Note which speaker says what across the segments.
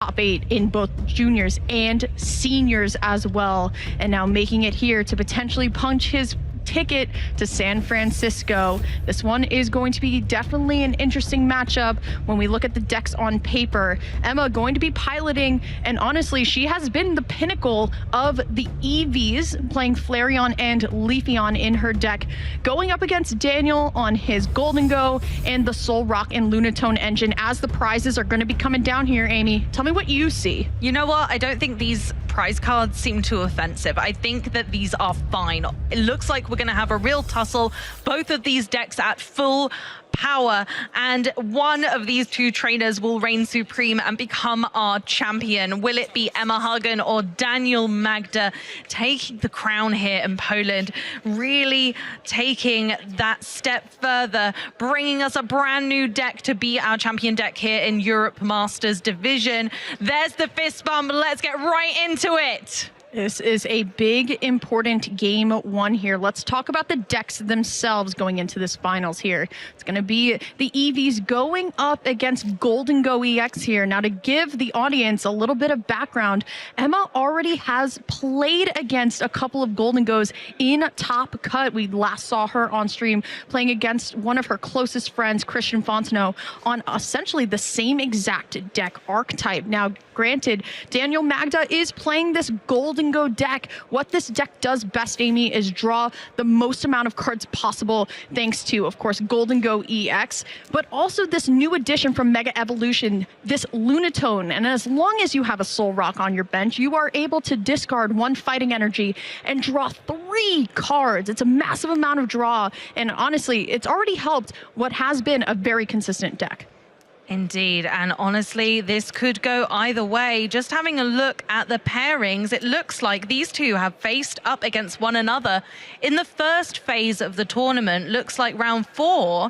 Speaker 1: top 8 in both juniors and seniors as well, and now making it here to potentially punch his ticket to San Francisco. This one is going to be definitely an interesting matchup when we look at the decks on paper. Emma going to be piloting, and honestly, she has been the pinnacle of the Eevees, playing Flareon and Leafeon in her deck, going up against Daniel on his Gholdengo and the Soul Rock and Lunatone engine as the prizes are going to be coming down here. Amy, tell me what you see.
Speaker 2: You know what? I don't think these prize cards seem too offensive. I think that these are fine. It looks like we're going to have a real tussle. Both of these decks at full power, and one of these two trainers will reign supreme and become our champion. Will it be Emma Hagen or Daniel Magda taking the crown here in Poland, really taking that step further, bringing us a brand new deck to be our champion deck here in Europe Masters Division. There's the fist bump. Let's get right into it.
Speaker 1: This is a big, important game one here. Let's talk about the decks themselves going into this finals here. It's going to be the Eevees going up against Gholdengo EX here. Now, to give the audience a little bit of background, Emma already has played against a couple of Gholdengos in Top Cut. We last saw her on stream playing against one of her closest friends, Christian Fontenot, on essentially the same exact deck archetype. Now, granted, Daniel Magda is playing this Gholdengo deck. What this deck does best, Amy, is draw the most amount of cards possible, thanks to, of course, Gholdengo EX, but also this new addition from Mega Evolution, this Lunatone. And as long as you have a Soul Rock on your bench, you are able to discard 1 fighting energy and draw 3 cards. It's a massive amount of draw, and honestly, it's already helped what has been a very consistent deck.
Speaker 2: Indeed, and honestly, this could go either way. Just having a look at the pairings, it looks like these two have faced up against one another in the first phase of the tournament. Looks like round 4,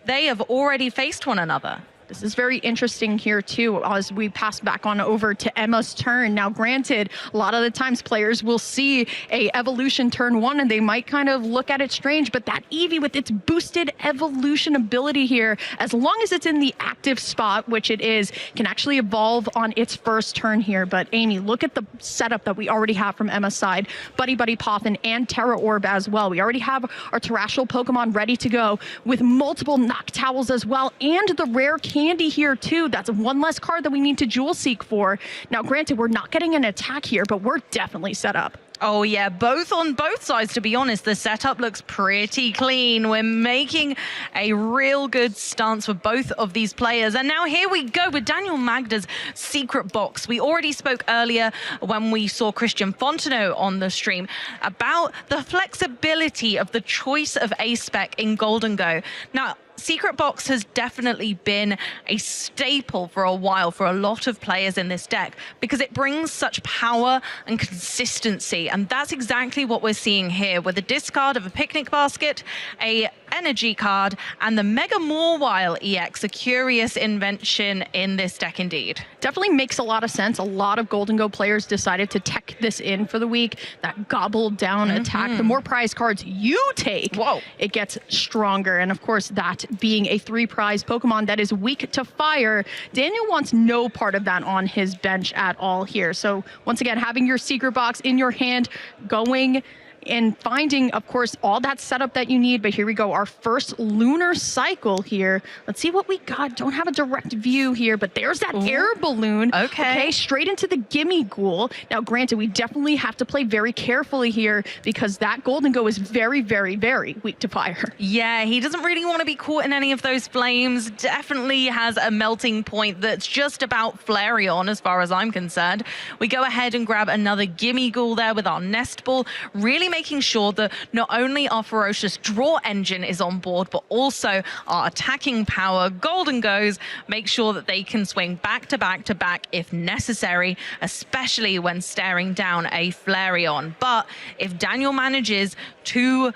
Speaker 2: they have already faced one another.
Speaker 1: This is very interesting here too, as we pass back on over to Emma's turn. Now, granted, a lot of the times players will see a evolution turn 1 and they might kind of look at it strange, but that Eevee with its boosted evolution ability here, as long as it's in the active spot, which it is, can actually evolve on its first turn here. But Amy, look at the setup that we already have from Emma's side. Buddy Poffin and Terra Orb as well. We already have our terrestrial Pokemon ready to go with multiple Noctowls as well, and the rare Candy here too. That's 1 less card that we need to Jewel Seek for. Now, granted, we're not getting an attack here, but we're definitely set up.
Speaker 2: Oh yeah, on both sides, to be honest. The setup looks pretty clean. We're making a real good stance for both of these players. And now here we go with Daniel Magda's secret box. We already spoke earlier when we saw Christian Fontenot on the stream about the flexibility of the choice of A-Spec in Gholdengo. Now, Secret Box has definitely been a staple for a while for a lot of players in this deck because it brings such power and consistency, and that's exactly what we're seeing here with the discard of a picnic basket, a energy card, and the Mega Mawile EX, a curious invention in this deck indeed.
Speaker 1: Definitely makes a lot of sense. A lot of Gholdengo players decided to tech this in for the week. That gobbled down attack. The more prize cards you take, it gets stronger. And of course, that being a 3 prize Pokemon that is weak to fire, Daniel wants no part of that on his bench at all here. So once again, having your secret box in your hand, going and finding, of course, all that setup that you need. But here we go, our first lunar cycle here. Let's see what we got. Don't have a direct view here, but there's that air balloon. Okay, straight into the Gimme Ghoul. Now, granted, we definitely have to play very carefully here because that Gholdengo is very, very, very weak to fire.
Speaker 2: Yeah, he doesn't really want to be caught in any of those flames. Definitely has a melting point that's just about Flareon as far as I'm concerned. We go ahead and grab another Gimme Ghoul there with our Nest Ball, really making sure that not only our ferocious draw engine is on board, but also our attacking power Gholdengos make sure that they can swing back to back to back if necessary, especially when staring down a Flareon. But if Daniel manages to,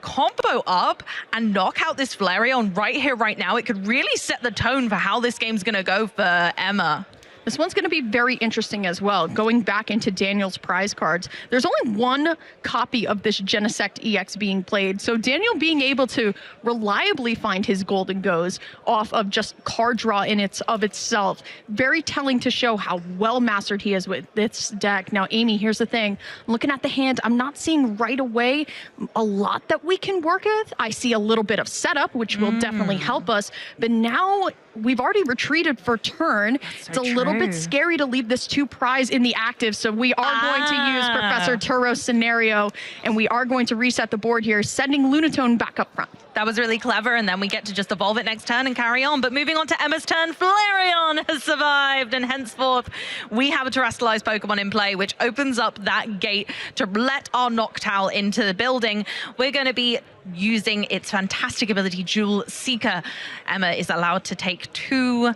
Speaker 2: combo up and knock out this Flareon right here, right now, it could really set the tone for how this game's going to go for Emma.
Speaker 1: This one's going to be very interesting as well. Going back into Daniel's prize cards, there's only one copy of this Genesect EX being played. So Daniel being able to reliably find his Gholdengos off of just card draw in of itself, very telling to show how well mastered he is with this deck. Now, Amy, here's the thing. I'm looking at the hand. I'm not seeing right away a lot that we can work with. I see a little bit of setup, which will definitely help us. But now we've already retreated for turn. It's a little bit scary to leave this 2 prize in the active, so we are going to use Professor Turo's scenario, and we are going to reset the board here, sending Lunatone back up front.
Speaker 2: That was really clever, and then we get to just evolve it next turn and carry on. But moving on to Emma's turn, Flareon has survived, and henceforth we have a terrestrialized Pokemon in play, which opens up that gate to let our Noctowl into the building. We're going to be using its fantastic ability, Jewel Seeker. Emma is allowed to take 2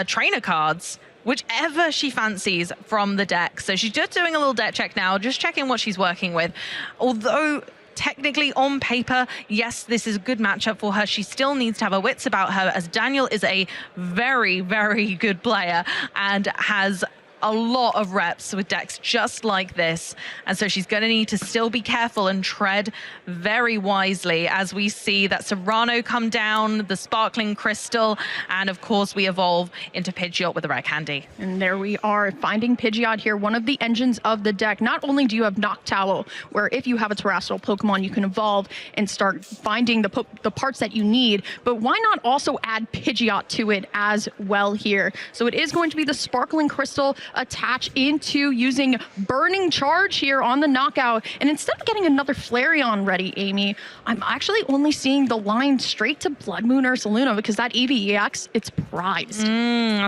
Speaker 2: trainer cards, whichever she fancies from the deck. So she's just doing a little deck check now, just checking what she's working with. Although technically on paper, yes, this is a good matchup for her, she still needs to have her wits about her, as Daniel is a very, very good player and has a lot of reps with decks just like this, and so she's going to need to still be careful and tread very wisely as we see that Serrano come down, the Sparkling Crystal, and of course we evolve into Pidgeot with the Rare Candy.
Speaker 1: And there we are, finding Pidgeot here, one of the engines of the deck. Not only do you have Noctowl, where if you have a terrestrial Pokemon, you can evolve and start finding the parts that you need, but why not also add Pidgeot to it as well here? So it is going to be the Sparkling Crystal attach into using Burning Charge here on the knockout. And instead of getting another Flareon ready, Amy, I'm actually only seeing the line straight to Blood Moon Ursaluna, because that Eevee EX, it's prized.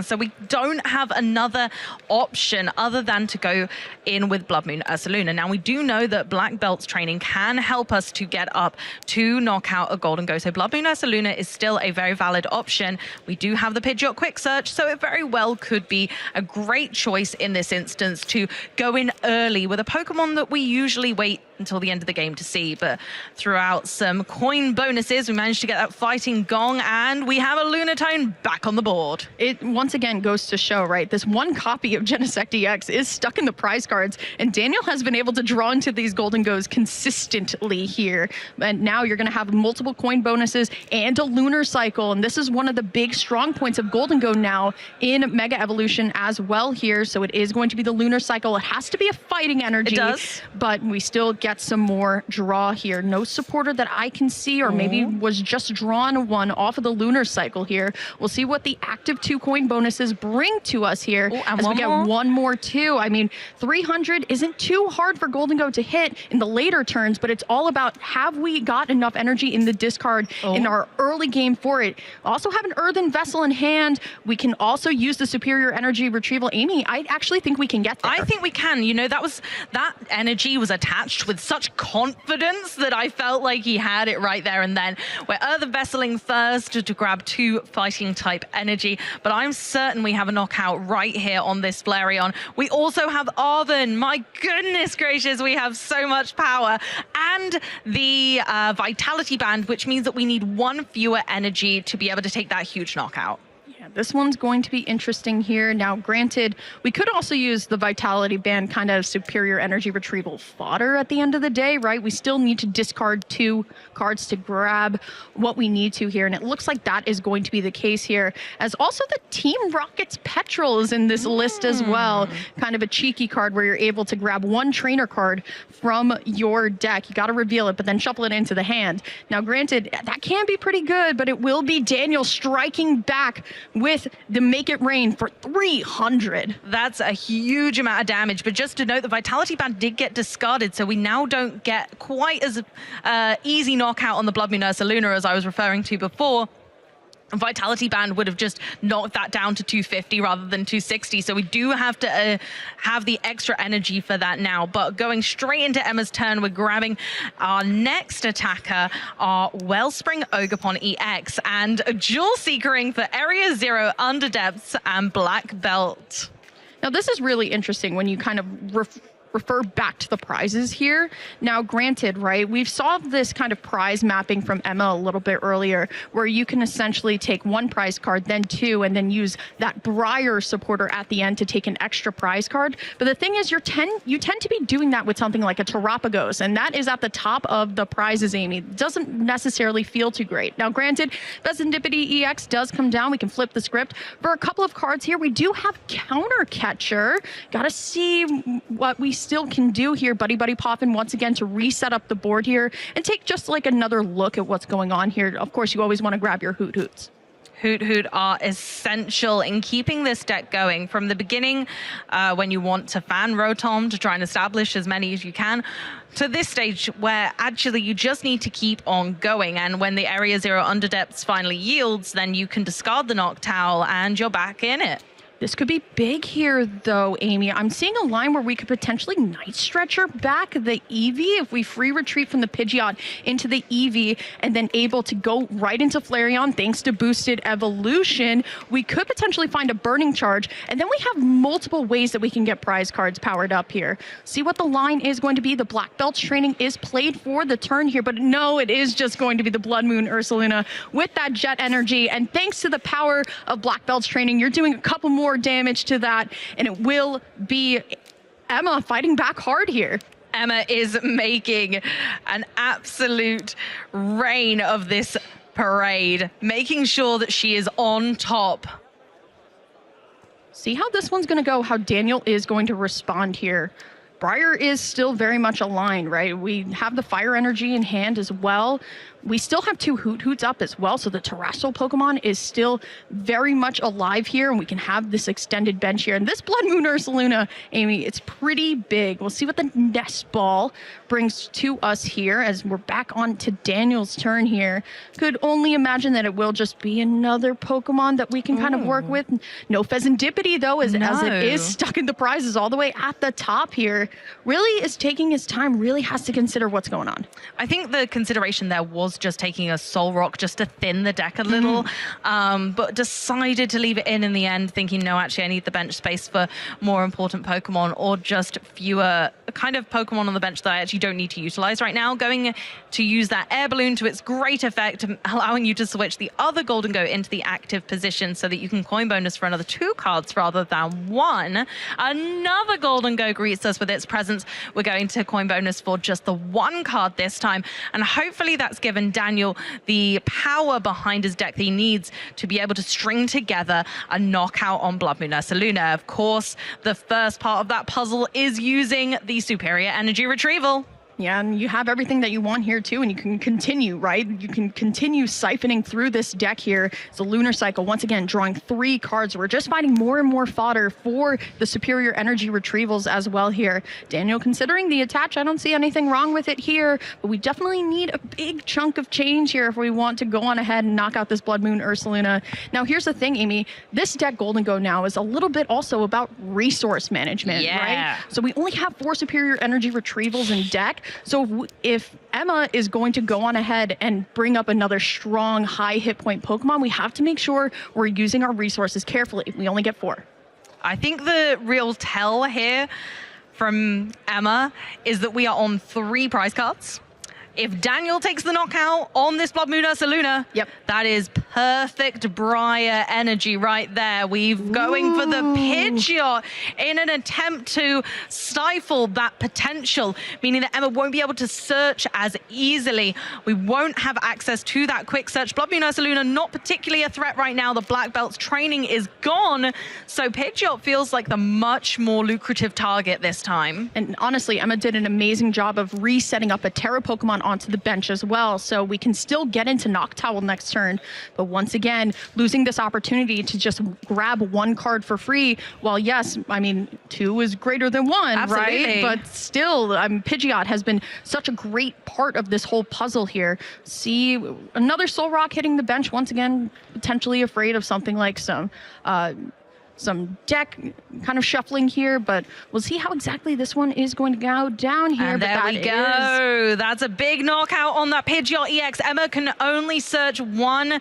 Speaker 2: So we don't have another option other than to go in with Blood Moon Ursaluna. Now, we do know that Black Belt's training can help us to get up to knock out a Gholdengo. So Blood Moon Ursaluna is still a very valid option. We do have the Pidgeot Quick Search, so it very well could be a great choice in this instance to go in early with a Pokemon that we usually wait until the end of the game to see. But throughout some coin bonuses, we managed to get that Fighting Gong, and we have a Lunatone back on the board.
Speaker 1: It once again goes to show, right, this one copy of Genesect EX is stuck in the prize cards, and Daniel has been able to draw into these Gholdengos consistently here. And now you're going to have multiple coin bonuses and a lunar cycle, and this is one of the big strong points of Gholdengo now in Mega Evolution as well here. So it is going to be the lunar cycle. It has to be a fighting energy.
Speaker 2: It does.
Speaker 1: But we still get some more draw here. No supporter that I can see, or maybe was just drawn one off of the lunar cycle here. We'll see what the active 2 coin bonuses bring to us here as we get one more too. I mean, 300 isn't too hard for Gholdengo to hit in the later turns, but it's all about, have we got enough energy in the discard in our early game for it? Also have an Earthen Vessel in hand. We can also use the superior energy retrieval. Amy, I actually think we can get there.
Speaker 2: I think we can. You know, that energy was attached with such confidence that I felt like he had it right there and then. We're Earthen Vesseling first to grab 2 fighting type energy, but I'm certain we have a knockout right here on this Flareon. We also have Arven. My goodness gracious, we have so much power. And the Vitality Band, which means that we need 1 fewer energy to be able to take that huge knockout.
Speaker 1: This one's going to be interesting here. Now, granted, we could also use the Vitality Band kind of superior energy retrieval fodder at the end of the day, right? We still need to discard 2 cards to grab what we need to here, and it looks like that is going to be the case here, as also the Team Rocket's Petrol is in this list as well. Kind of a cheeky card where you're able to grab 1 trainer card from your deck. You got to reveal it, but then shuffle it into the hand. Now, granted, that can be pretty good, but it will be Daniel striking back with the Make It Rain for 300.
Speaker 2: That's a huge amount of damage, but just to note, the Vitality Band did get discarded, so we now don't get quite as easy knockout on the Blood Moon Ursaluna as I was referring to before. Vitality Band would have just knocked that down to 250 rather than 260. So we do have to have the extra energy for that now. But going straight into Emma's turn, we're grabbing our next attacker, our Wellspring Ogerpon EX, and Jewel Seekering for Area 0, Underdepths, and Black Belt.
Speaker 1: Now, this is really interesting when you kind of refer back to the prizes here. Now, granted, right, we've saw this kind of prize mapping from Emma a little bit earlier, where you can essentially take one prize card, then two, and then use that Briar supporter at the end to take an extra prize card. But the thing is, you tend to be doing that with something like a Terapagos, and that is at the top of the prizes, Amy. It doesn't necessarily feel too great. Now, granted, Serendipity EX does come down. We can flip the script. For a couple of cards here, we do have Counter Catcher. Gotta see what we still can do here. Buddy Poffin once again to reset up the board here and take just like another look at what's going on here. Of course, you always want to grab your Hoot Hoots.
Speaker 2: Hoot are essential in keeping this deck going from the beginning, when you want to fan Rotom to try and establish as many as you can, to this stage where actually you just need to keep on going. And when the Area 0 Underdepths finally yields, then you can discard the Noctowl and you're back in it.
Speaker 1: This could be big here, though, Amy. I'm seeing a line where we could potentially Night Stretcher back the Eevee if we free retreat from the Pidgeot into the Eevee and then able to go right into Flareon thanks to boosted evolution. We could potentially find a Burning Charge, and then we have multiple ways that we can get prize cards powered up here. See what the line is going to be. The Black Belt's training is played for the turn here, but no, it is just going to be the Blood Moon Ursaluna with that Jet Energy, and thanks to the power of Black Belt's training, you're doing a couple more damage to that, and it will be Emma fighting back hard here.
Speaker 2: Emma is making an absolute reign of this parade, making sure that she is on top.
Speaker 1: See how this one's going to go, how Daniel is going to respond here. Briar is still very much aligned, right? We have the Fire Energy in hand as well. We still have two Hoot Hoots up as well, so the terrestrial Pokemon is still very much alive here, and we can have this extended bench here. And this Blood Moon Ursaluna, Amy, it's pretty big. We'll see what the Nest Ball brings to us here as we're back on to Daniel's turn here. Could only imagine that it will just be another Pokemon that we can kind of work with. No Pheasantipity, though, as it is stuck in the prizes all the way at the top here. Really is taking his time, really has to consider what's going on.
Speaker 2: I think the consideration there was just taking a Soul Rock just to thin the deck a little, but decided to leave it in the end, thinking, no, actually I need the bench space for more important Pokemon or just fewer kind of Pokemon on the bench that I actually don't need to utilize right now. Going to use that Air Balloon to its great effect, allowing you to switch the other Gholdengo into the active position so that you can coin bonus for another 2 cards rather than 1. Another Gholdengo greets us with its presence. We're going to coin bonus for just the 1 card this time, and hopefully that's given Daniel the power behind his deck that he needs to be able to string together a knockout on Blood Moon Ursaluna. Of course, the first part of that puzzle is using the superior energy retrieval.
Speaker 1: Yeah, and you have everything that you want here too, and you can continue, right? You can continue siphoning through this deck here. It's a Lunar Cycle, once again, drawing 3 cards. We're just finding more and more fodder for the superior energy retrievals as well here. Daniel, considering the attach, I don't see anything wrong with it here, but we definitely need a big chunk of change here if we want to go on ahead and knock out this Blood Moon Ursaluna. Now, here's the thing, Amy. This deck, Gholdengo, now is a little bit also about resource management, right? So we only have 4 superior energy retrievals in deck. So if Emma is going to go on ahead and bring up another strong, high hit point Pokemon, we have to make sure we're using our resources carefully. We only get 4.
Speaker 2: I think the real tell here from Emma is that we are on 3 prize cards. If Daniel takes the knockout on this Blood Moon Ursaluna, that is perfect Briar energy right there. We're going for the Pidgeot in an attempt to stifle that potential, meaning that Emma won't be able to search as easily. We won't have access to that quick search. Blood Moon Ursaluna, not particularly a threat right now. The Black Belt's training is gone, so Pidgeot feels like the much more lucrative target this time.
Speaker 1: And honestly, Emma did an amazing job of resetting up a Terra Pokemon onto the bench as well, so we can still get into Noctowl next turn. But once again, losing this opportunity to just grab 1 card for free, well, yes, I mean, 2 is greater than 1, right? But still, Pidgeot has been such a great part of this whole puzzle here. See, another Soul Rock hitting the bench once again, potentially afraid of something like some deck kind of shuffling here, but we'll see how exactly this one is going to go down here.
Speaker 2: And there we go. That's a big knockout on that Pidgeot EX. Emma can only search 1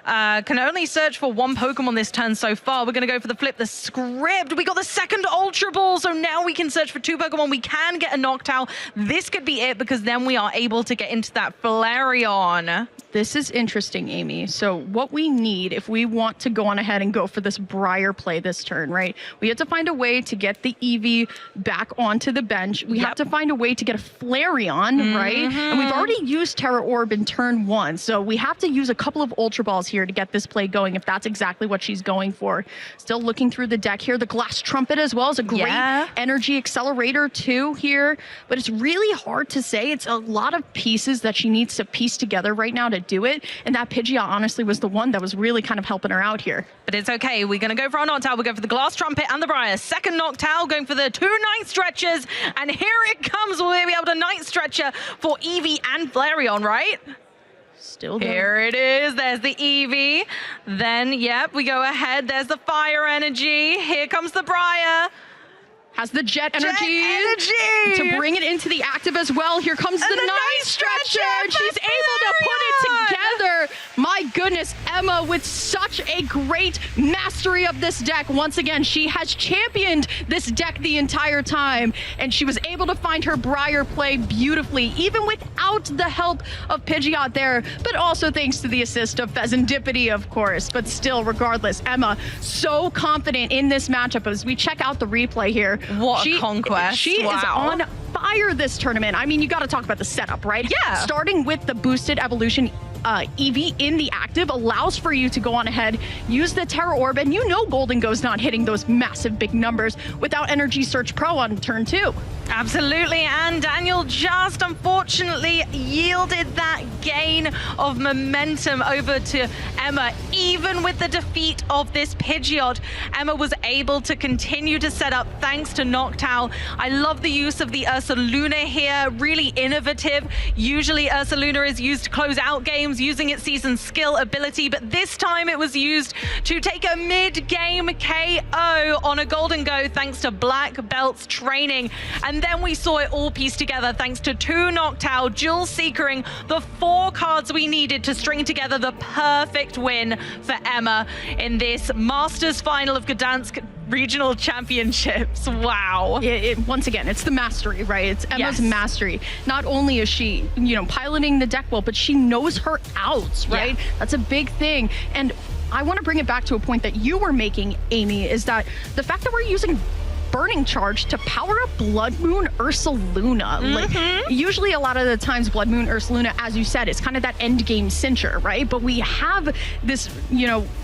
Speaker 2: Can only search for one Pokemon this turn so far. We're going to go for the flip the script. We got the second Ultra Ball, so now we can search for 2 Pokemon. We can get a Noctowl. This could be it because then we are able to get into that Flareon.
Speaker 1: This is interesting, Amy. So what we need if we want to go on ahead and go for this Briar play this turn, right? We have to find a way to get the Eevee back onto the bench. We have to find a way to get a Flareon, right? And we've already used Terra Orb in turn 1. So we have to use a couple of Ultra Balls here to get this play going if that's exactly what she's going for. Still looking through the deck here. The Glass Trumpet as well is a great energy accelerator too here. But it's really hard to say. It's a lot of pieces that she needs to piece together right now to do it, and that Pidgeot honestly was the one that was really kind of helping her out here.
Speaker 2: But it's okay. We're going to go for our Noctowl. We'll go for the Glass Trumpet and the Briar. Second Noctowl, going for the 2 Night Stretchers, and here it comes. We'll be able to Night Stretcher for Eevee and Flareon, right?
Speaker 1: Still there.
Speaker 2: Here it is. There's the Eevee. Then, yep, we go ahead. There's the Fire Energy. Here comes the Briar.
Speaker 1: Has the jet energy to bring it into the active as well. Here comes the Night Stretcher, and she's able to put it together. My goodness, Emma with such a great mastery of this deck. Once again, she has championed this deck the entire time, and she was able to find her Briar play beautifully, even without the help of Pidgeot there, but also thanks to the assist of Pheasantipity, of course. But still, regardless, Emma so confident in this matchup. As we check out the replay here,
Speaker 2: what a conquest.
Speaker 1: She is on fire this tournament. I mean, you got to talk about the setup, right?
Speaker 2: Yeah.
Speaker 1: Starting with the boosted evolution Eevee in the active allows for you to go on ahead, use the Terra Orb, and you know Gholdengo's not hitting those massive big numbers without Energy Search Pro on turn 2.
Speaker 2: Absolutely, and Daniel just unfortunately yielded that gain of momentum over to Emma. Even with the defeat of this Pidgeot, Emma was able to continue to set up thanks to Noctowl. I love the use of the Ursaluna here, really innovative. Usually Ursaluna is used to close out games using its seasoned skill ability, but this time it was used to take a mid-game KO on a Gholdengo thanks to Black Belt's training. And then we saw it all pieced together thanks to 2 Noctowl, dual seekering the 4 cards we needed to string together the perfect win for Emma in this Masters final of Gdansk Regional Championships. Wow.
Speaker 1: Once again, it's the mastery, right? It's Emma's mastery. Not only is she, piloting the deck well, but she knows her outs, right? Yeah. That's a big thing. And I want to bring it back to a point that you were making, Amy, is that the fact that we're using Burning Charge to power up Blood Moon Ursaluna. Like, usually a lot of the times Blood Moon Ursaluna, as you said, is kind of that end game cincher, right? But we have this,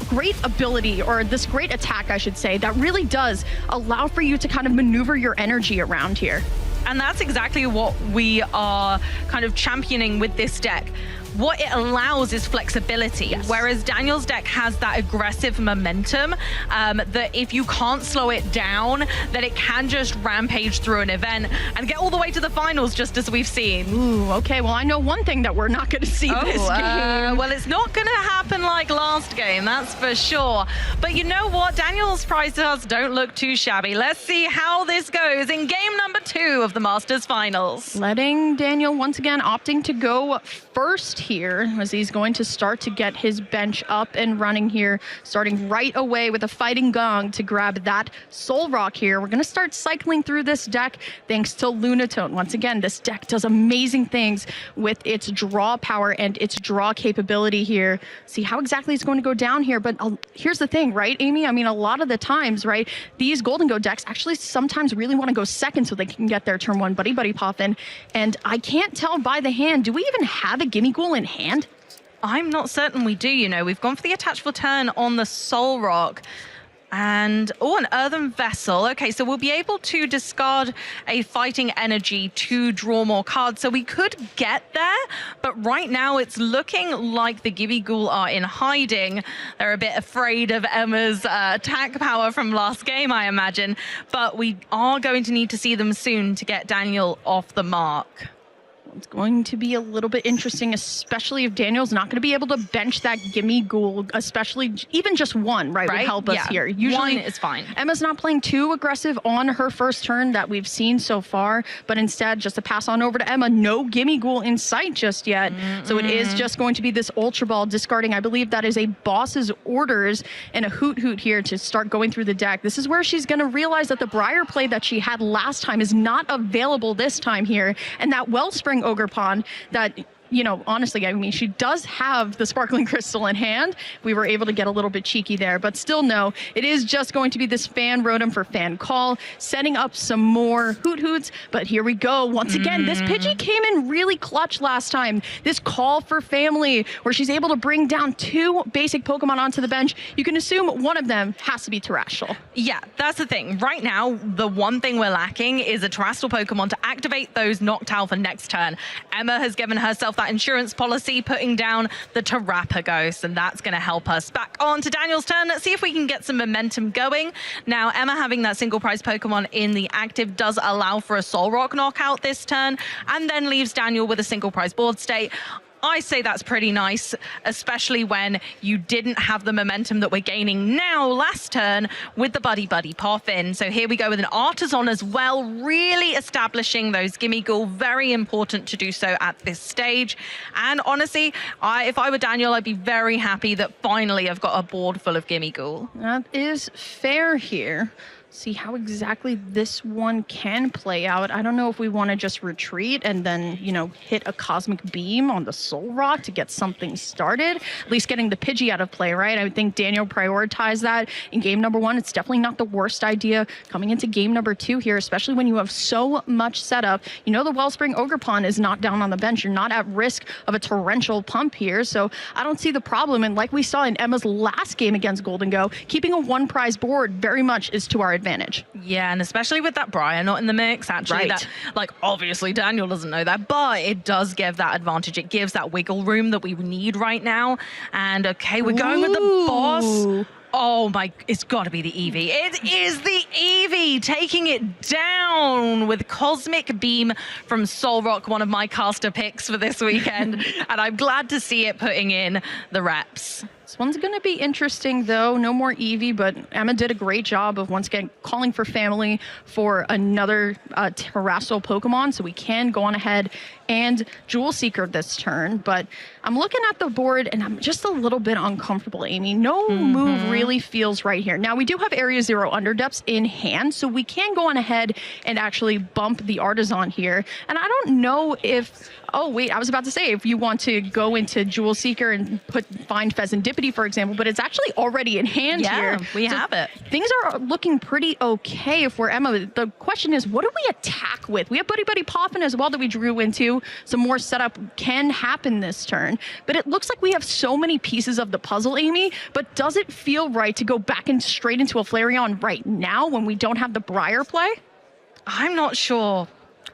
Speaker 1: great ability, or this great attack, I should say, that really does allow for you to kind of maneuver your energy around here.
Speaker 2: And that's exactly what we are kind of championing with this deck. What it allows is flexibility, whereas Daniel's deck has that aggressive momentum that if you can't slow it down, that it can just rampage through an event and get all the way to the finals, just as we've seen.
Speaker 1: Ooh, okay, well, I know one thing that we're not going to see this game.
Speaker 2: Well, it's not going to happen like last game, that's for sure. But you know what? Daniel's prize cards don't look too shabby. Let's see how this goes in game number 2 of the Masters Finals.
Speaker 1: Letting Daniel, once again, opting to go first here, as he's going to start to get his bench up and running here, starting right away with a Fighting Gong to grab that Soul Rock here. We're going to start cycling through this deck thanks to Lunatone. Once again, this deck does amazing things with its draw power and its draw capability here. See how exactly it's going to go down here, but here's the thing, right, Amy? I mean, a lot of the times, right, these Gholdengo decks actually sometimes really want to go second so they can get their turn 1 Buddy Poppin', and I can't tell by the hand, do we even have a Gimmighoul in hand?
Speaker 2: I'm not certain we do, We've gone for the attach for turn on the Soul Rock. And, an Earthen Vessel. Okay, so we'll be able to discard a Fighting Energy to draw more cards. So we could get there, but right now it's looking like the Gimmighoul are in hiding. They're a bit afraid of Emma's attack power from last game, I imagine. But we are going to need to see them soon to get Daniel off the mark.
Speaker 1: It's going to be a little bit interesting, especially if Daniel's not going to be able to bench that gimme ghoul, especially even just one, right? Would help us here. Usually
Speaker 2: one is fine.
Speaker 1: Emma's not playing too aggressive on her first turn that we've seen so far, but instead just to pass on over to Emma, no gimme ghoul in sight just yet. So it is just going to be this Ultra Ball discarding. I believe that is a boss's orders and a hoot hoot here to start going through the deck. This is where she's going to realize that the Briar play that she had last time is not available this time here, and that Wellspring Ogre Pond that, you know, honestly, I mean, she does have the Sparkling Crystal in hand. We were able to get a little bit cheeky there, but still no, it is just going to be this Fan Rotom for Fan Call, setting up some more Hoot Hoots, but here we go. Once again, this Pidgey came in really clutch last time. This Call for Family, where she's able to bring down 2 basic Pokemon onto the bench. You can assume one of them has to be Terrestrial.
Speaker 2: Yeah, that's the thing. Right now, the one thing we're lacking is a Terrestrial Pokemon to activate those Noctowl for next turn. Emma has given herself that insurance policy, putting down the Terrapagos, and that's going to help us. Back on to Daniel's turn. Let's see if we can get some momentum going. Now, Emma having that single prize Pokemon in the active does allow for a Soul Rock knockout this turn, and then leaves Daniel with a single prize board state. I say that's pretty nice, especially when you didn't have the momentum that we're gaining now last turn with the Buddy Buddy Poffin. So here we go with an Artisan as well, really establishing those Gimme Ghoul. Very important to do so at this stage. And honestly, if I were Daniel, I'd be very happy that finally I've got a board full of Gimme Ghoul.
Speaker 1: That is fair here. See how exactly this one can play out. I don't know if we want to just retreat and then, you know, hit a Cosmic Beam on the Soul Rock to get something started. At least getting the Pidgey out of play, right? I would think Daniel prioritized that in game number 1. It's definitely not the worst idea coming into game number 2 here, especially when you have so much setup. You know, the Wellspring Ogre Pond is not down on the bench. You're not at risk of a torrential pump here, so I don't see the problem. And like we saw in Emma's last game against Gholdengo, keeping a 1 prize board very much is to our advantage.
Speaker 2: Yeah, and especially with that Briar not in the mix, actually, that, like, obviously Daniel doesn't know that, but it does give that advantage. It gives that wiggle room that we need right now. And okay, we're going with the boss. Oh my, it's got to be the Eevee. It is the Eevee taking it down with Cosmic Beam from Soul Rock, one of my caster picks for this weekend. And I'm glad to see it putting in the reps.
Speaker 1: This one's going to be interesting, though. No more Eevee, but Emma did a great job of once again calling for family for another terrestrial Pokemon, so we can go on ahead and Jewel Seeker this turn. But I'm looking at the board, and I'm just a little bit uncomfortable, Amy. No move really feels right here. Now, we do have Area 0 Underdepths in hand, so we can go on ahead and actually bump the Artisan here. And I don't know if... Oh, wait, I was about to say, if you want to go into Jewel Seeker and find Pheasantipity, for example, but it's actually already in hand here.
Speaker 2: Yeah, we have it.
Speaker 1: Things are looking pretty okay if we're Emma. The question is, what do we attack with? We have Buddy Buddy Poffin as well that we drew into. Some more setup can happen this turn, but it looks like we have so many pieces of the puzzle, Amy, but does it feel right to go back and straight into a Flareon right now when we don't have the Briar play?
Speaker 2: I'm not sure.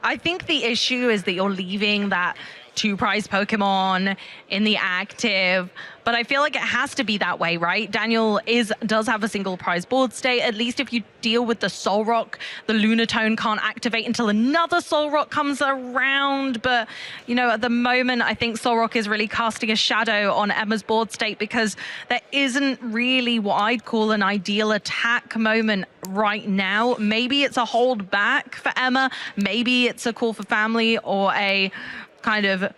Speaker 2: I think the issue is that you're leaving that 2 prize Pokemon in the active, but I feel like it has to be that way, right? Daniel does have a single prize board state. At least if you deal with the Soul Rock, the Lunatone can't activate until another Soul Rock comes around. But, you know, at the moment, I think Soul Rock is really casting a shadow on Emma's board state because there isn't really what I'd call an ideal attack moment right now. Maybe it's a hold back for Emma. Maybe it's a call for family or a kind of...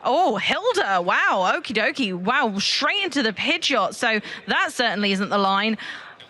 Speaker 2: Oh, Hilda. Wow. Okie dokie. Wow. Straight into the Pidgeot. So that certainly isn't the line.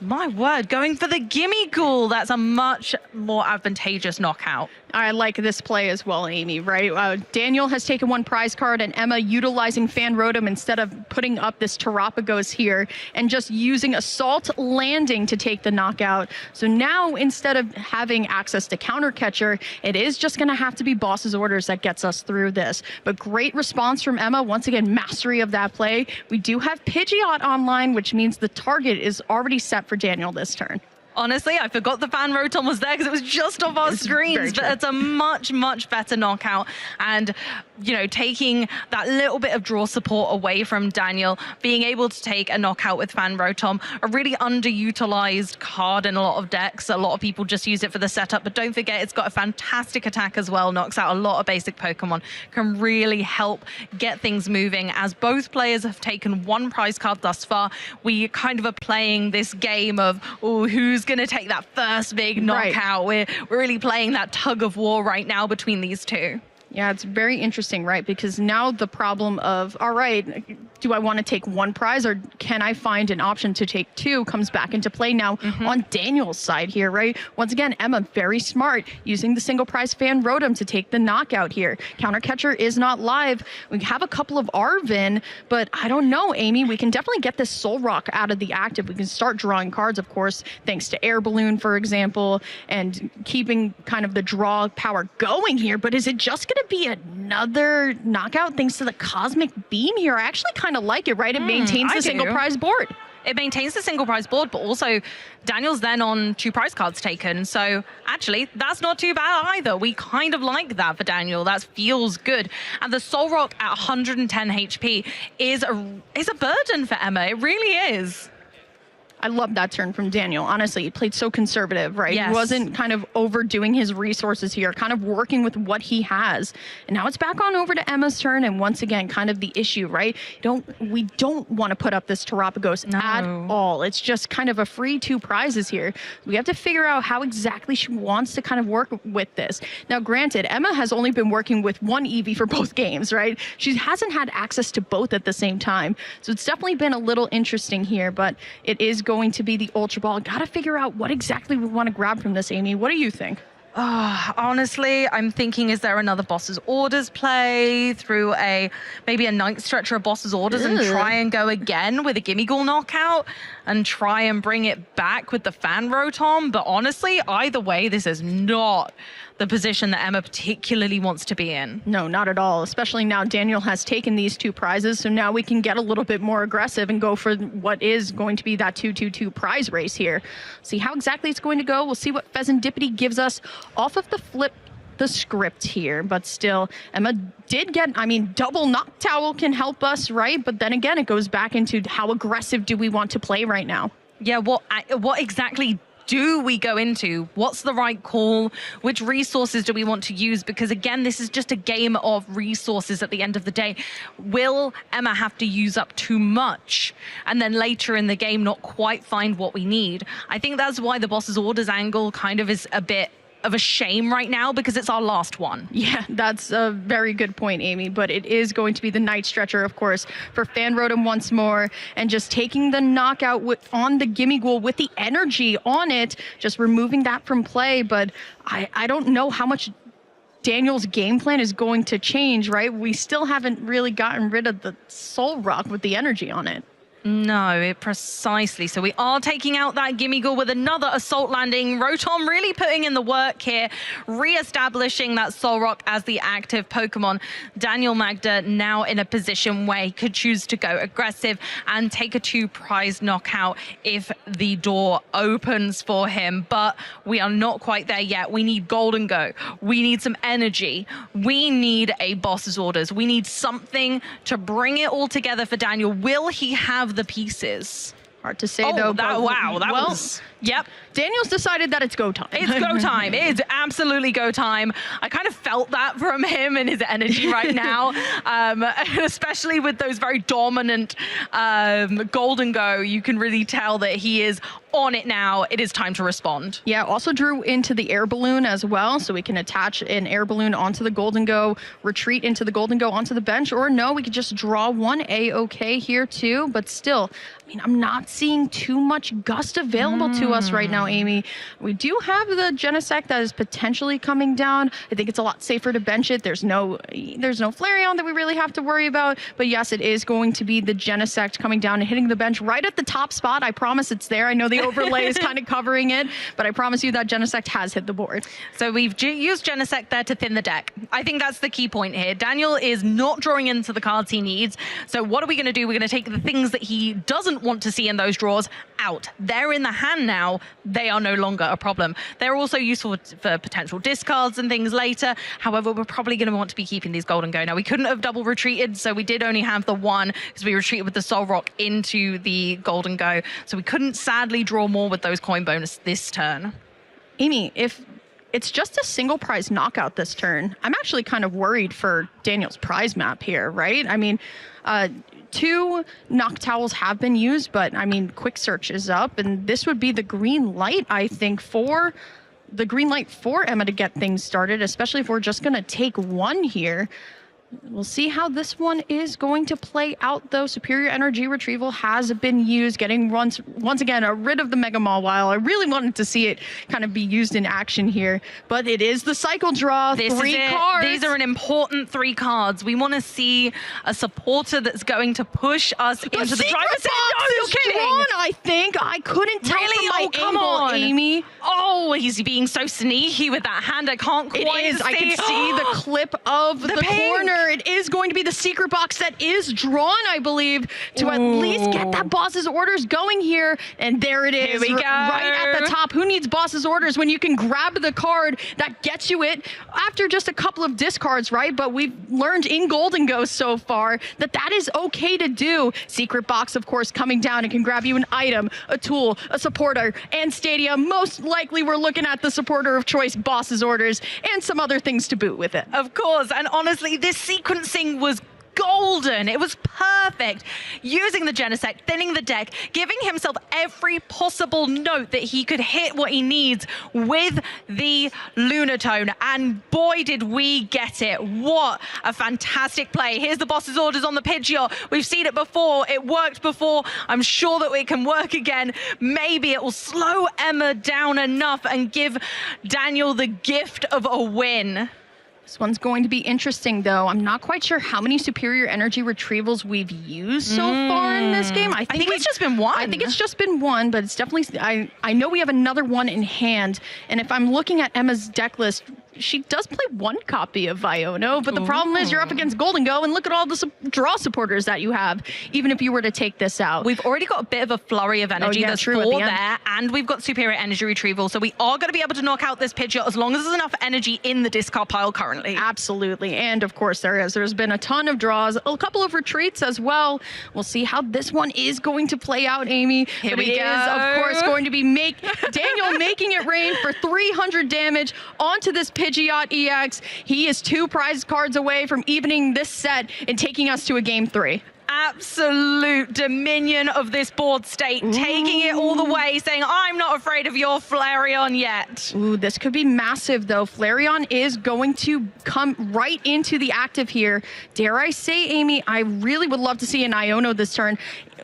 Speaker 2: My word, going for the Gimme Ghoul. That's a much more advantageous knockout.
Speaker 1: I like this play as well, Amy, right? Daniel has taken 1 prize card, and Emma utilizing Fan Rotom instead of putting up this Terrapagos here and just using Assault Landing to take the knockout. So now, instead of having access to Counter Catcher, it is just going to have to be Boss's Orders that gets us through this. But great response from Emma. Once again, mastery of that play. We do have Pidgeot online, which means the target is already set for Daniel this turn.
Speaker 2: Honestly, I forgot the fan Rotom was there because it was just off our screens, but it's a much, much better knockout. And, you know, taking that little bit of draw support away from Daniel, being able to take a knockout with fan Rotom, a really underutilized card in a lot of decks. A lot of people just use it for the setup, but don't forget it's got a fantastic attack as well, knocks out a lot of basic Pokemon, can really help get things moving. As both players have taken one prize card thus far, we kind of are playing this game of, oh, who's going to take that first big knockout. We're really playing that tug of war right now between these two.
Speaker 1: Yeah, it's very interesting, right? Because now the problem of, all right, do I want to take one prize or can I find an option to take two comes back into play now on Daniel's side here, right? Once again, Emma, very smart, using the single prize fan Rotom to take the knockout here. Counter Catcher is not live. We have a couple of Arvin, but I don't know, Amy. We can definitely get this Soul Rock out of the active. We can start drawing cards, of course, thanks to Air Balloon, for example, and keeping kind of the draw power going here. But is it just going to be another knockout thanks to the Cosmic Beam here? I actually kind of like it, right? It maintains the single prize board.
Speaker 2: It maintains the single prize board, but also Daniel's then on 2 prize cards taken. So actually, that's not too bad either. We kind of like that for Daniel. That feels good. And the Soul Rock at 110 HP is a burden for Emma. It really is.
Speaker 1: I love that turn from Daniel. Honestly, he played so conservative, right?
Speaker 2: Yes.
Speaker 1: He wasn't kind of overdoing his resources here, kind of working with what he has. And now it's back on over to Emma's turn. And once again, kind of the issue, right? We don't want to put up this Terapagos at all. It's just kind of a free 2 prizes here. We have to figure out how exactly she wants to kind of work with this. Now, granted, Emma has only been working with one Eevee for both games, right? She hasn't had access to both at the same time. So it's definitely been a little interesting here, but it is going to be the Ultra Ball. Got to figure out what exactly we want to grab from this, Amy. What do you think?
Speaker 2: Honestly, I'm thinking, is there another Boss's Orders play through maybe a Night Stretcher of Boss's Orders and try and go again with a Gimmighoul knockout and try and bring it back with the fan Rotom? But honestly, either way, this is not the position that Emma particularly wants to be in.
Speaker 1: No, not at all. Especially now Daniel has taken these 2 prizes, so now we can get a little bit more aggressive and go for what is going to be that 2-2-2 prize race here. See how exactly it's going to go. We'll see what Pheasantipity gives us off of the script here, but still, Emma did get, I mean, double Knock Towel can help us, right? But then again, it goes back into how aggressive do we want to play right now?
Speaker 2: Yeah, what exactly do we go into? What's the right call? Which resources do we want to use? Because again, this is just a game of resources at the end of the day. Will Emma have to use up too much and then later in the game not quite find what we need? I think that's why the Boss's Orders angle kind of is a bit of a shame right now, because it's our last one.
Speaker 1: Yeah, that's a very good point, Amy, but it is going to be the Night Stretcher, of course, for Fan Rotom once more, and just taking the knockout on the Gimmighoul with the energy on it, just removing that from play. But I don't know how much Daniel's game plan is going to change, right? We still haven't really gotten rid of the Soul Rock with the energy on it.
Speaker 2: No, precisely. So we are taking out that Gimmighoul with another Assault Landing. Rotom really putting in the work here, re-establishing that Soul Rock as the active Pokemon. Daniel Magda now in a position where he could choose to go aggressive and take a 2 prize knockout if the door opens for him. But we are not quite there yet. We need Gholdengo. We need some energy. We need a Boss's Orders. We need something to bring it all together for Daniel. Will he have the pieces?
Speaker 1: Hard to say, though.
Speaker 2: That was... Yep.
Speaker 1: Daniel's decided that it's go time.
Speaker 2: It's go time. It's absolutely go time. I kind of felt that from him and his energy right now, especially with those very dominant Gholdengo. You can really tell that he is on it now. It is time to respond. Yeah,
Speaker 1: also drew into the Air Balloon as well, so we can attach an Air Balloon onto the Gholdengo, retreat into the Gholdengo onto the bench, or no, we could just draw one A-OK here too, but still, I mean, I'm not seeing too much Gust available to us right now, Amy. We do have the Genesect that is potentially coming down. I think it's a lot safer to bench it. There's no Flareon that we really have to worry about, but yes, it is going to be the Genesect coming down and hitting the bench right at the top spot. I promise it's there. I know the overlay is kind of covering it, but I promise you that Genesect has hit the board.
Speaker 2: So we've used Genesect there to thin the deck. I think that's the key point here. Daniel is not drawing into the cards he needs. So what are we going to do? We're going to take the things that he doesn't want to see in those draws out. They're in the hand now. they are no longer a problem. They're also useful for potential discards and things later. However, we're probably going to want to be keeping these Gholdengo. Now, we couldn't have double retreated, so we did only have the one because we retreated with the Soul Rock into the Gholdengo. So we couldn't sadly draw more with those coin bonus this turn.
Speaker 1: Amy, if it's just a single prize knockout this turn, I'm actually kind of worried for Daniel's prize map here, right? I mean, 2 Noctowls have been used, but I mean, quick search is up, and this would be the green light, I think, for Emma to get things started, especially if we're just going to take one here. We'll see how this one is going to play out, though. Superior Energy Retrieval has been used, getting once again rid of the Mega Mawile. I really wanted to see it kind of be used in action here, but it is the cycle draw.
Speaker 2: This
Speaker 1: 3
Speaker 2: is it.
Speaker 1: cards.
Speaker 2: These are an important 3 cards. We want to see a supporter that's going to push us into the driver's seat.
Speaker 1: No, you're kidding. Drawn, I think. I couldn't tell
Speaker 2: Really?
Speaker 1: from my
Speaker 2: Come
Speaker 1: angle,
Speaker 2: on,
Speaker 1: Amy.
Speaker 2: Oh, he's being so sneaky with that hand. I can't quite
Speaker 1: It is.
Speaker 2: see.
Speaker 1: I can see the clip of the corner. It is going to be the secret box that is drawn, I believe, to at least get that boss's orders going here. And there it is.
Speaker 2: Here we go.
Speaker 1: Right at the top. Who needs boss's orders when you can grab the card that gets you it after just a couple of discards, right? But we've learned in Gholdengo so far that that is okay to do. Secret box, of course, coming down and can grab you an item, a tool, a supporter, and Stadia. Most likely we're looking at the supporter of choice boss's orders and some other things to boot with it.
Speaker 2: Of course, and honestly, this sequencing was golden. It was perfect. Using the Genesect, thinning the deck, giving himself every possible note that he could hit what he needs with the Lunatone. And boy, did we get it. What a fantastic play. Here's the boss's orders on the Pidgeot. We've seen it before. It worked before. I'm sure that it can work again. Maybe it will slow Emma down enough and give Daniel the gift of a win.
Speaker 1: This one's going to be interesting, though. I'm not quite sure how many superior energy retrievals we've used so far in this game.
Speaker 2: I think it's just been one.
Speaker 1: I think it's just been one, but it's definitely... I know we have another one in hand, and if I'm looking at Emma's deck list, she does play 1 copy of Iono, but the problem is you're up against Gholdengo, and look at all the draw supporters that you have, even if you were to take this out.
Speaker 2: We've already got a bit of a flurry of energy that's
Speaker 1: true,
Speaker 2: for there, and we've got superior energy retrieval, so we are going to be able to knock out this Pidgeot as long as there's enough energy in the discard pile currently.
Speaker 1: Absolutely, and of course there is. There's been a ton of draws, a couple of retreats as well. We'll see how this one is going to play out, Amy.
Speaker 2: Here
Speaker 1: but
Speaker 2: we
Speaker 1: it
Speaker 2: go.
Speaker 1: is, of course, going to be Daniel making it rain for 300 damage onto this Pidgeot EX. He is 2 prize cards away from evening this set and taking us to a game 3.
Speaker 2: Absolute dominion of this board state, taking it all the way, saying, I'm not afraid of your Flareon yet.
Speaker 1: Ooh, this could be massive, though. Flareon is going to come right into the active here. Dare I say, Amy, I really would love to see an Iono this turn.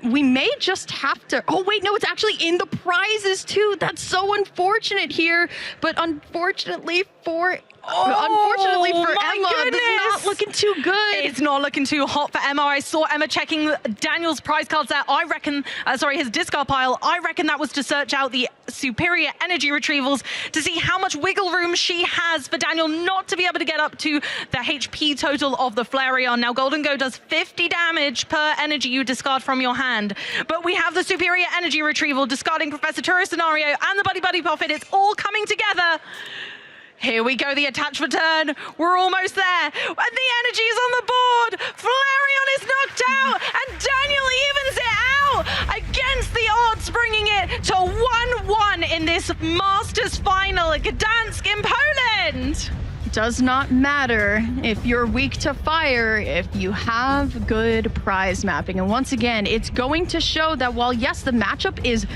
Speaker 1: We may just have to... Oh, wait, no, it's actually in the prizes, too. That's so unfortunate here. But unfortunately for... unfortunately for Emma, this is not looking too good.
Speaker 2: It's not looking too hot for Emma. I saw Emma checking Daniel's prize cards there. I reckon, his discard pile. I reckon that was to search out the superior energy retrievals to see how much wiggle room she has for Daniel not to be able to get up to the HP total of the Flareon. Now, Gholdengo does 50 damage per energy you discard from your hand. But we have the superior energy retrieval, discarding Professor Tourist scenario, and the Buddy Buddy Poffin. It's all coming together. Here we go, the attach return. We're almost there. And the energy is on the board. Flareon is knocked out. And Daniel evens it out against the odds, bringing it to 1-1 in this Masters final at Gdansk in Poland.
Speaker 1: Does not matter if you're weak to fire if you have good prize mapping. And once again, it's going to show that while, yes, the matchup is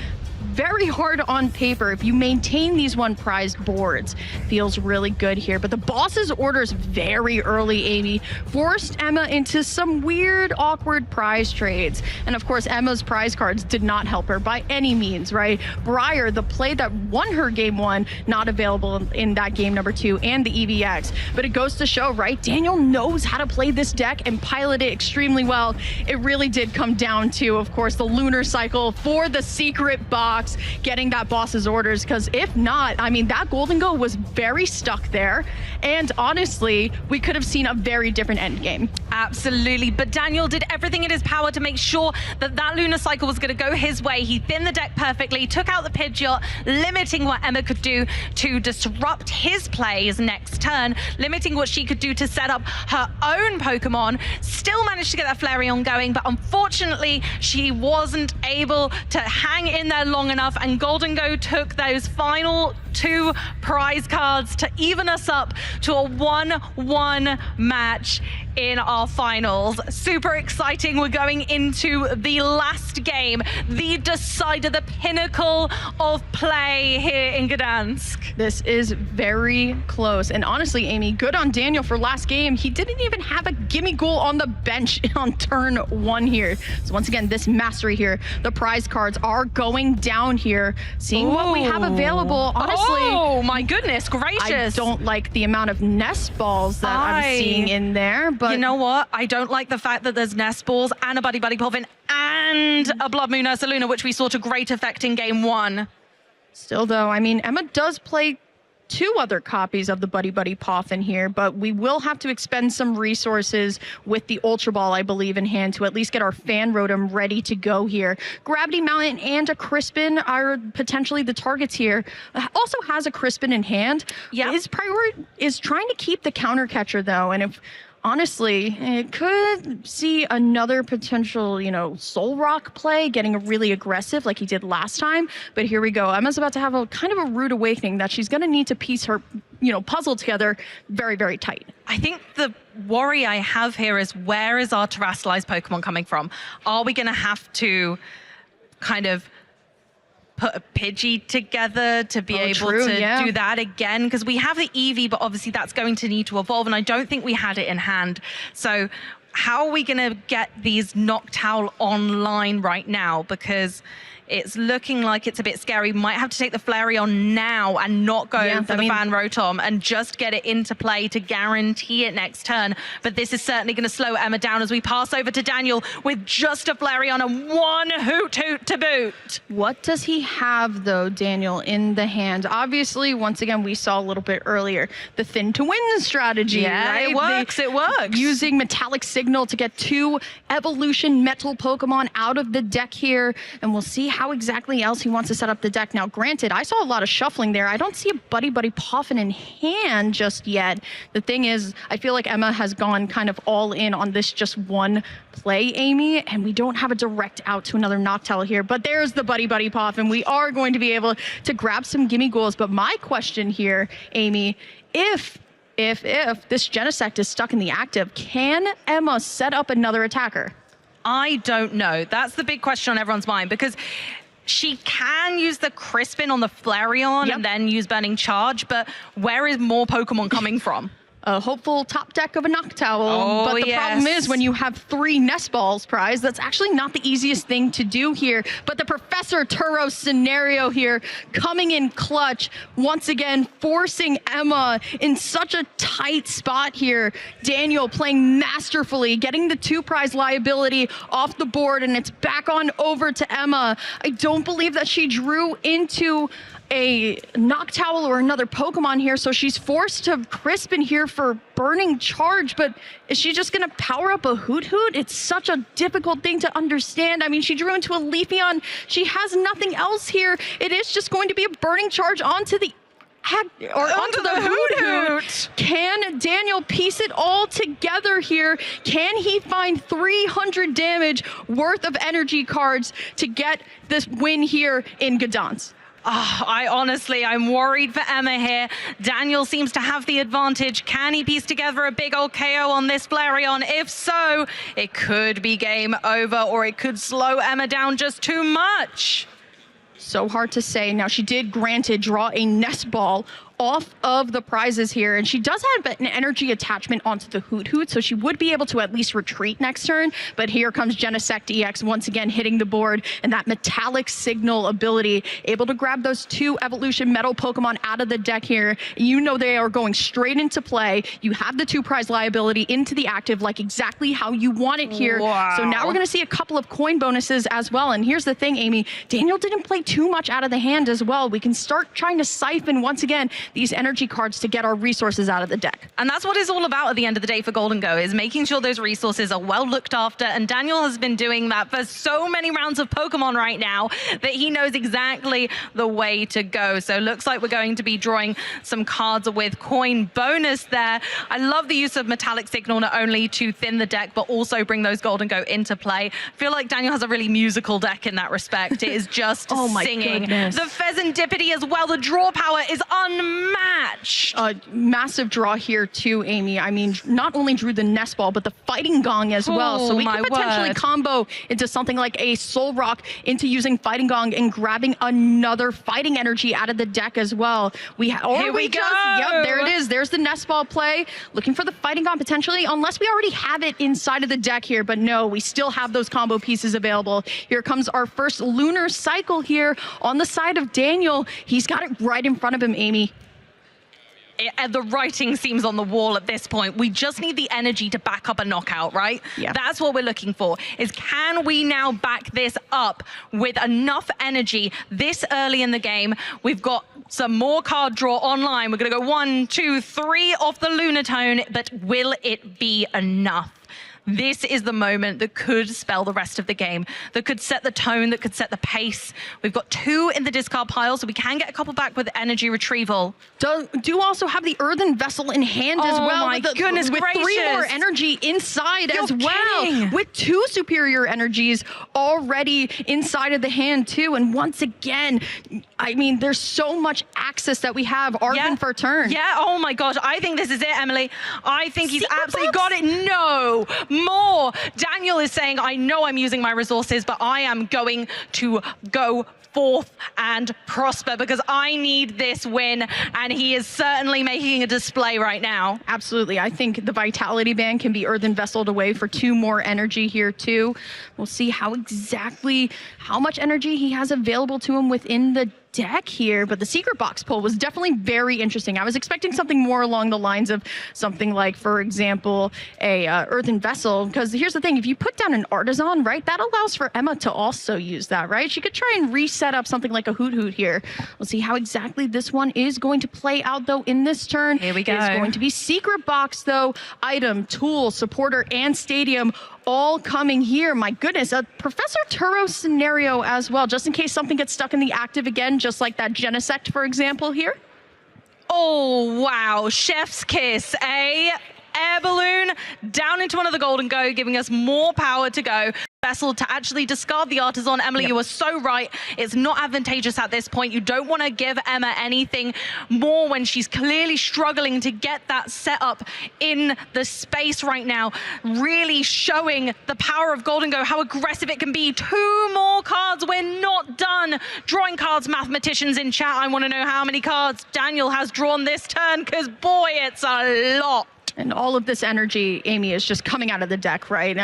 Speaker 1: very hard on paper, if you maintain these 1 prize boards, feels really good here. But the boss's orders very early, Amy, forced Emma into some weird, awkward prize trades. And of course, Emma's prize cards did not help her by any means, right? Briar, the play that won her game 1, not available in that game number 2, and the EVX. But it goes to show, right? Daniel knows how to play this deck and pilot it extremely well. It really did come down to, of course, the lunar cycle for the secret box. Box getting that boss's orders, because if not, I mean, that Gholdengo was very stuck there. And honestly, we could have seen a very different end game.
Speaker 2: Absolutely, but Daniel did everything in his power to make sure that that Lunar Cycle was going to go his way. He thinned the deck perfectly, took out the Pidgeot, limiting what Emma could do to disrupt his plays next turn, limiting what she could do to set up her own Pokemon. Still managed to get that Flareon going, but unfortunately, she wasn't able to hang in there long enough, and Gholdengo took those final 2 prize cards to even us up to a 1-1 match in our finals. Super exciting. We're going into the last game, the decider, the pinnacle of play here in Gdansk.
Speaker 1: This is very close. And honestly, Amy, good on Daniel for last game. He didn't even have a gimme goal on the bench on turn 1 here. So once again, this mastery here, the prize cards are going down here. Seeing what we have available, honestly.
Speaker 2: Oh my goodness gracious.
Speaker 1: I don't like the amount of nest balls that I'm seeing in there, but
Speaker 2: you know what? I don't like the fact that there's nest balls and a Buddy Buddy Puffin and a Blood Moon Ursaluna, which we saw to great effect in game 1.
Speaker 1: Still though, I mean, Emma does play 2 other copies of the Buddy Buddy Puffin here, but we will have to expend some resources with the Ultra Ball, I believe, in hand to at least get our Fan Rotom ready to go here. Gravity Mountain and a Crispin are potentially the targets here. Also has a Crispin in hand.
Speaker 2: Yeah.
Speaker 1: His priority is trying to keep the counter catcher though, and if honestly, it could see another potential, you know, Soul Rock play, getting really aggressive like he did last time. But here we go. Emma's about to have a kind of a rude awakening that she's going to need to piece her, you know, puzzle together very, very tight.
Speaker 2: I think the worry I have here is, where is our terrestrialized Pokemon coming from? Are we going to have to kind of put a Pidgey together to be able to do that again? Because we have the Eevee, but obviously that's going to need to evolve, and I don't think we had it in hand. So how are we going to get these Noctowl online right now? Because it's looking like it's a bit scary. We might have to take the Flareon now and not go for the Fan Rotom and just get it into play to guarantee it next turn. But this is certainly going to slow Emma down as we pass over to Daniel with just a Flareon and 1 Hoot Hoot to boot.
Speaker 1: What does he have, though, Daniel, in the hand? Obviously, once again, we saw a little bit earlier, the thin to win strategy.
Speaker 2: Yeah,
Speaker 1: right?
Speaker 2: it works.
Speaker 1: Using Metallic Signal to get 2 Evolution Metal Pokemon out of the deck here, and we'll see how exactly else he wants to set up the deck. Now, granted, I saw a lot of shuffling there. I don't see a Buddy Buddy Puffin in hand just yet. The thing is, I feel like Emma has gone kind of all in on this just one play, Amy, and we don't have a direct out to another Noctowl here, but there's the Buddy Buddy Puffin. We are going to be able to grab some gimme goals, but my question here, Amy, if this Genesect is stuck in the active, can Emma set up another attacker?
Speaker 2: I don't know. That's the big question on everyone's mind, because she can use the Crispin on the Flareon and then use Burning Charge, but where is more Pokemon coming from?
Speaker 1: A hopeful top deck of a Noctowl, but the problem is when you have 3 nest balls prize, that's actually not the easiest thing to do here. But the Professor Turo scenario here coming in clutch, once again forcing Emma in such a tight spot here. Daniel playing masterfully, getting the 2 prize liability off the board, and it's back on over to Emma. I don't believe that she drew into a Noctowl or another Pokemon here, so she's forced to Crispin here for Burning Charge, but is she just gonna power up a Hoot Hoot? It's such a difficult thing to understand. I mean, she drew into a Leafeon. She has nothing else here. It is just going to be a Burning Charge onto the onto the Hoot Hoot. Can Daniel piece it all together here? Can he find 300 damage worth of energy cards to get this win here in Gdansk?
Speaker 2: I'm worried for Emma here. Daniel seems to have the advantage. Can he piece together a big old KO on this Flareon? If so, it could be game over, or it could slow Emma down just too much.
Speaker 1: So hard to say. Now, she did, granted, draw a nest ball off of the prizes here, and she does have an energy attachment onto the Hoot Hoot, so she would be able to at least retreat next turn. But here comes Genesect EX once again hitting the board, and that metallic signal ability, able to grab those 2 evolution metal Pokemon out of the deck here. You know they are going straight into play. You have the 2 prize liability into the active, like exactly how you want it here.
Speaker 2: Wow.
Speaker 1: So now we're going to see a couple of coin bonuses as well. And here's the thing, Amy, Daniel didn't play too much out of the hand as well. We can start trying to siphon once again these energy cards to get our resources out of the deck.
Speaker 2: And that's what it's all about at the end of the day for Gholdengo, is making sure those resources are well looked after. And Daniel has been doing that for so many rounds of Pokemon right now that he knows exactly the way to go. So looks like we're going to be drawing some cards with coin bonus there. I love the use of metallic signal, not only to thin the deck, but also bring those Gholdengo into play. I feel like Daniel has a really musical deck in that respect. It is just
Speaker 1: oh my
Speaker 2: singing.
Speaker 1: Goodness.
Speaker 2: The Pheasantipity as well. The draw power is unmatched.
Speaker 1: Massive draw here too, Amy. I mean, not only drew the Nest Ball, but the Fighting Gong as well. So we could potentially combo into something like a Soul Rock into using Fighting Gong and grabbing another fighting energy out of the deck as well.
Speaker 2: Here we go.
Speaker 1: Yep, there it is. There's the Nest Ball play. Looking for the Fighting Gong potentially, unless we already have it inside of the deck here. But no, we still have those combo pieces available. Here comes our first Lunar Cycle here on the side of Daniel. He's got it right in front of him, Amy.
Speaker 2: The writing seems on the wall at this point. We just need the energy to back up a knockout, right?
Speaker 1: Yeah.
Speaker 2: That's what we're looking for, is can we now back this up with enough energy this early in the game? We've got some more card draw online. We're going to go 1, 2, 3 off the Lunatone, but will it be enough? This is the moment that could spell the rest of the game, that could set the tone, that could set the pace. We've got 2 in the discard pile, so we can get a couple back with energy retrieval.
Speaker 1: Do also have the Earthen Vessel in hand as well.
Speaker 2: Oh my goodness
Speaker 1: with
Speaker 2: gracious.
Speaker 1: 3 more energy inside
Speaker 2: You're
Speaker 1: as well.
Speaker 2: kidding.
Speaker 1: With 2 superior energies already inside of the hand too. And once again, I mean, there's so much access that we have. Arvin for turn.
Speaker 2: Yeah, oh my gosh, I think this is it, Emily. I think he's
Speaker 1: Secret
Speaker 2: absolutely
Speaker 1: box?
Speaker 2: got it. No, more. Daniel is saying, I know I'm using my resources, but I am going to go forth and prosper because I need this win, and he is certainly making a display right now.
Speaker 1: Absolutely. I think the Vitality Band can be Earthen Vesseled away for 2 more energy here too. We'll see how much energy he has available to him within the deck here, but the secret box pull was definitely very interesting. I was expecting something more along the lines of something like, for example, a Earthen Vessel, because here's the thing, if you put down an Artisan, right, that allows for Emma to also use that, right? She could try and reset up something like a Hoot Hoot here. We'll see how exactly this one is going to play out, though, in this turn.
Speaker 2: Here we go.
Speaker 1: It's going to be secret box, though, item, tool, supporter, and stadium all coming here. My goodness, a Professor Turo scenario as well, just in case something gets stuck in the active again, just like that Genesect, for example, here.
Speaker 2: Oh, wow. Chef's kiss, eh? Air balloon down into one of the Gholdengo, giving us more power to go. Vessel to actually discard the Artisan. Emily,
Speaker 1: Yep.
Speaker 2: You were so right. It's not advantageous at this point. You don't want to give Emma anything more when she's clearly struggling to get that set up in the space right now. Really showing the power of Gholdengo, how aggressive it can be. 2 more cards. We're not done. Drawing cards, mathematicians in chat. I want to know how many cards Daniel has drawn this turn, because boy, it's a lot.
Speaker 1: And all of this energy, Amy, is just coming out of the deck, right?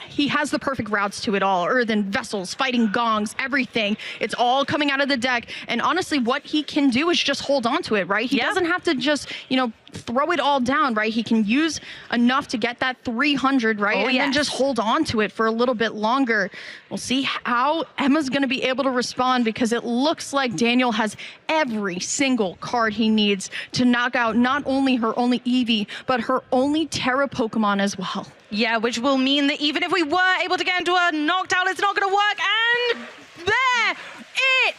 Speaker 1: He has the perfect routes to it all. Earthen Vessels, Fighting Gongs, everything. It's all coming out of the deck. And honestly, what he can do is just hold on to it, right? He doesn't have to just, throw it all down, right? He can use enough to get that 300, right? And then just hold on to it for a little bit longer. We'll see how Emma's going to be able to respond, because it looks like Daniel has every single card he needs to knock out not only her only Eevee, but her only Terra Pokemon as well.
Speaker 2: Yeah, which will mean that even if we were able to get into a knockdown, it's not going to work. And there it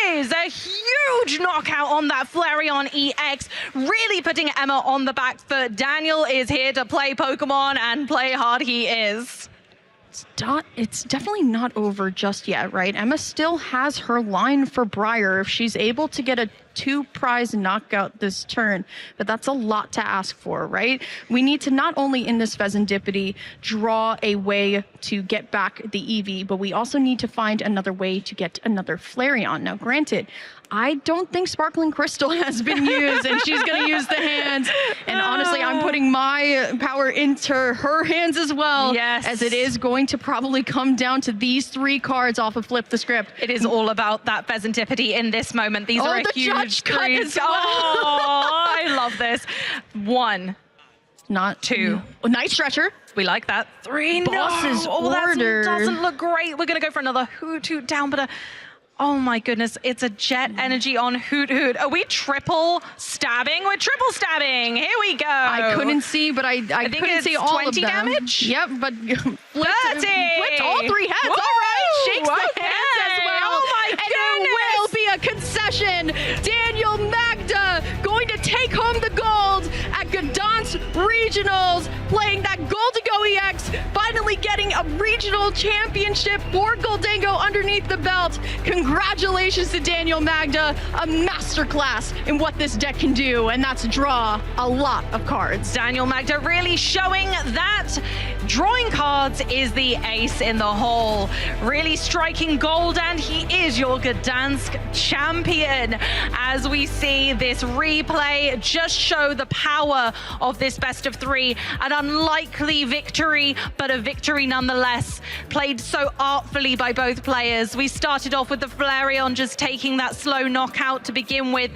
Speaker 2: is, a huge knockout on that Flareon EX, really putting Emma on the back foot. Daniel is here to play Pokemon, and play hard he is.
Speaker 1: It's definitely not over just yet, right? Emma still has her line for Briar. If she's able to get a 2-prize knockout this turn, but that's a lot to ask for, right? We need to not only in this Pheasantipity draw a way to get back the Eevee, but we also need to find another way to get another Flareon. Now, granted, I don't think Sparkling Crystal has been used, and she's going to use the hands. And honestly, I'm putting my power into her hands as well.
Speaker 2: Yes.
Speaker 1: As it is going to probably come down to these 3 cards off of Flip the Script.
Speaker 2: It is all about that Pheasantipity in this moment. These are a
Speaker 1: the
Speaker 2: huge
Speaker 1: judge cut as well.
Speaker 2: Oh, I love this. 1.
Speaker 1: Not
Speaker 2: 2.
Speaker 1: Nice stretcher.
Speaker 2: We like that. 3.
Speaker 1: Boss's
Speaker 2: no. Oh, that
Speaker 1: order.
Speaker 2: doesn't look great. We're going to go for another Hoot Hoot down, but oh my goodness, it's a Jet Energy on Hoot Hoot. Are we triple stabbing? We're triple stabbing. Here we go.
Speaker 1: I couldn't see, but I
Speaker 2: think
Speaker 1: couldn't
Speaker 2: it's
Speaker 1: see all
Speaker 2: 20
Speaker 1: of them.
Speaker 2: damage?
Speaker 1: Yep, but flipped
Speaker 2: 30.
Speaker 1: all 3 heads.
Speaker 2: Woo!
Speaker 1: All right, shakes
Speaker 2: Okay.
Speaker 1: the hands as well.
Speaker 2: Oh my
Speaker 1: and
Speaker 2: goodness.
Speaker 1: there will be a concession. Daniel Magda going to take home the gold at Gdansk Regionals, playing that Gholdengo EX, finally getting a regional championship for Gholdengo underneath the belt. Congratulations to Daniel Magda, a masterclass in what this deck can do, and that's draw a lot of cards.
Speaker 2: Daniel Magda really showing that drawing cards is the ace in the hole. Really striking gold, and he is your Gdansk champion. As we see this replay just show the power of this best of 3. An unlikely victory, but a victory nonetheless. Played so artfully by both players. We started off with the Flareon just taking that slow knockout to begin with.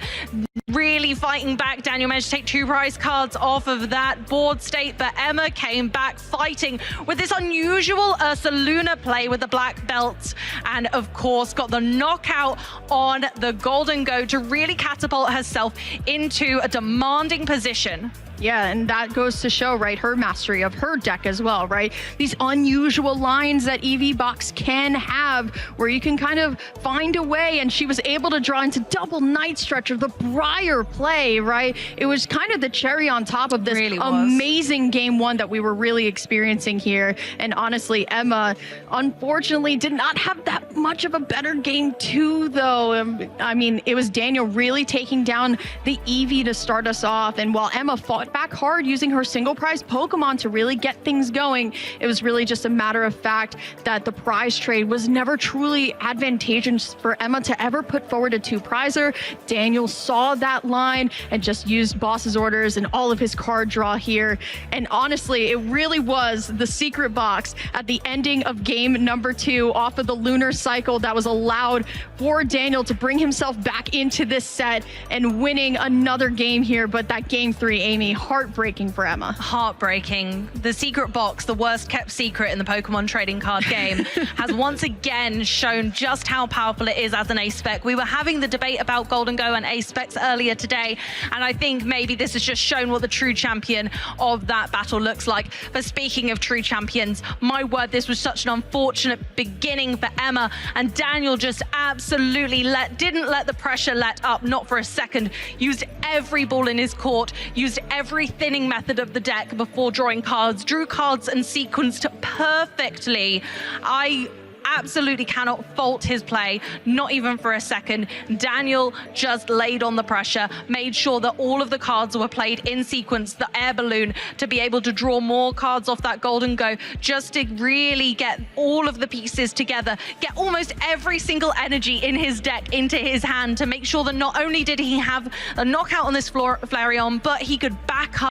Speaker 2: Really fighting back. Daniel managed to take 2 prize cards off of that board state, but Emma came back fighting with this unusual Ursaluna play with the black belt, and of course got the knockout on the Gholdengo to really catapult herself into a demanding position.
Speaker 1: Yeah, and that goes to show, right, her mastery of her deck as well, right? These unusual lines that Eevee Box can have, where you can kind of find a way, and she was able to draw into double Night Stretcher, the Briar play, right? It was kind of the cherry on top of this amazing game 1 that we were really experiencing here. And honestly, Emma, unfortunately, did not have that much of a better game 2, though. I mean, it was Daniel really taking down the Eevee to start us off, and while Emma fought back hard using her single prize Pokemon to really get things going, it was really just a matter of fact that the prize trade was never truly advantageous for Emma to ever put forward a 2-prizer. Daniel saw that line and just used boss's orders and all of his card draw here. And honestly, it really was the secret box at the ending of game number 2 off of the lunar cycle that was allowed for Daniel to bring himself back into this set and winning another game here. But that game 3, Amy, heartbreaking for Emma.
Speaker 2: Heartbreaking. The secret box, the worst kept secret in the Pokemon trading card game, has once again shown just how powerful it is as an ace spec. We were having the debate about Gholdengo and ace specs earlier today, and I think maybe this has just shown what the true champion of that battle looks like. But speaking of true champions, my word, this was such an unfortunate beginning for Emma, and Daniel just absolutely didn't let the pressure let up, not for a second. Used every ball in his court, used every thinning method of the deck before drawing cards, drew cards and sequenced perfectly. I absolutely cannot fault his play, not even for a second. Daniel just laid on the pressure, made sure that all of the cards were played in sequence, the air balloon, to be able to draw more cards off that Gholdengo, just to really get all of the pieces together, get almost every single energy in his deck into his hand to make sure that not only did he have a knockout on this Flareon, but he could back up